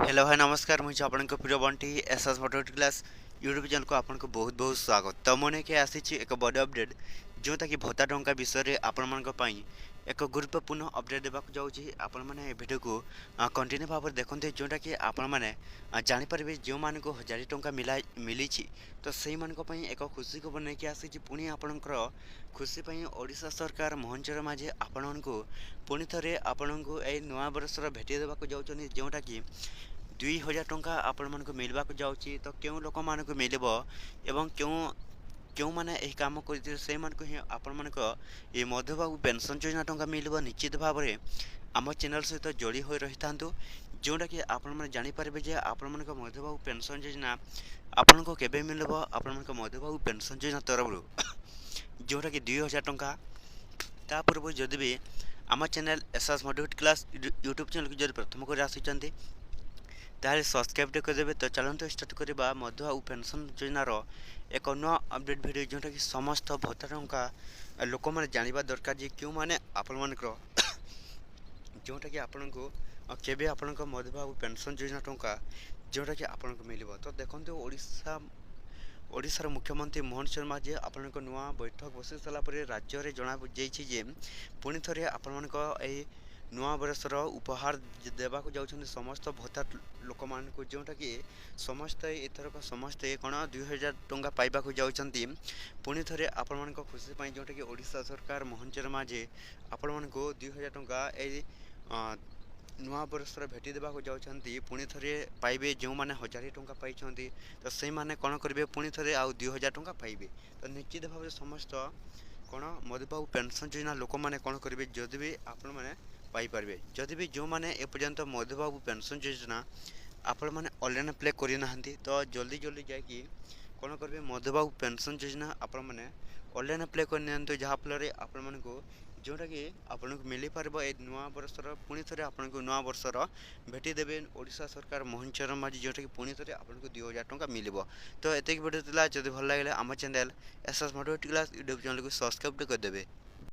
Hello hi नमस्कार मुझे आपन प्रिय Bunty SS motivate class YouTube channel को आपन को बहुत बहुत स्वागत। तो मैंने के आसी एक बड़ अपडेट जोटा कि भत्ता टंका विषय आपण मान एक गुरुत्वपूर्ण अपडेट देवाक जाऊँगी। आपण मैंने भिडियो को कंटिन्यू भाव में देखते जोटा कि आपण मैंने जानीपर जो मान को 1000 टंका मिली तो से एक खुशी खबर नहीं कि आसी पुणी आपणकर खुशी ओडिशा सरकार मोहनचर माझे आपण को पुणी थे आपण को यही नुआ बरसर भेटी देवाक जाऊँगी जोटा कि 2000 टंका आपण मानक मिलवाक जाऊँगी। तो क्यों लोक मानक मिल एवं क्यों क्यों मैंने यही कम कर से आपण मानक ये मधुबाबू पेंशन योजना टंका मिल निश्चित भाव में आम चैनल सहित जोड़ी हो रही था जोटा कि आपण मैंने जानीपारे जे आपण मानक मधुबाबू पेंशन योजना आपण को केबे मिल आपण मानक मधुबाबू पेंशन योजना तरफ जोटा कि 2000 टंका ता पूर्व जदि भी आम channel SS motivate class YouTube channel को जब प्रथम कर आसी ताहले सब्सक्राइब करदेवे। तो चलते स्टार्ट करवा मधुबाबू पेंशन योजनार एक नुआ अपडेट भिडियो जोटा कि समस्त भत्ता टंका लोक मैंने जानवा दरकार जे क्यों मैंने आपण मानकर जोटा कि आपण को केबे आपण मधुबाबू पेंशन योजना टंका जोटा कि आपण को मिल। तो देखते ओडिशार मुख्यमंत्री मोहन शर्मा जे आपण नुआ बैठक बसई सारापर राज्य में जना जे पुणी थे आपण नुआ बरसर उपहार देवाक जाऊँ समस्त भत्ता लोक मान जोटा कि समस्ते एथरक समस्ते कौन 2000 टंका पाइबाक जाऊँगी पुणी थे आपण मान खुशी जोटा कि ओडिशा सरकार मोहन शर्मा जे आपण मान 2000 टंका नुआ बरसर भेटी देवाक जाऊँगी पुणी थे पाइबे जो मैंने 1000 टंका पाई तो से मैंने कौन करेंगे पुणी थे आउ 2000 टंका पाइबे। तो निश्चित भाव में समस्त कौन मधुबाबू पेंशन योजना लोक मैंने कौन करेंगे जदि भी आपण मैंने पाइपर जदि भी जो मैंने एपर्यंत मधुबाबू पेंशन योजना आपण मैंने ऑनलाइन अप्लाई करना तो जल्दी जल्दी जाकि कौन करेंगे मधुबाबू पेंशन योजना आपण मैंने ऑनलाइन अप्लाई करनी जहाँफल आपण मान जोटा कि आपन को मिल पार ए नुआ बरसर पुणी थे आपन को नुआ बरसर भेटी देवे ओडिशा सरकार मोहन शर्मा जी जोटा कि पुणी थे आपन को 2000 टंका मिल। तो एतिक वीडियो जब भल लगे आम channel SS motivate class YouTube channel को सब्सक्राइब करदेवे।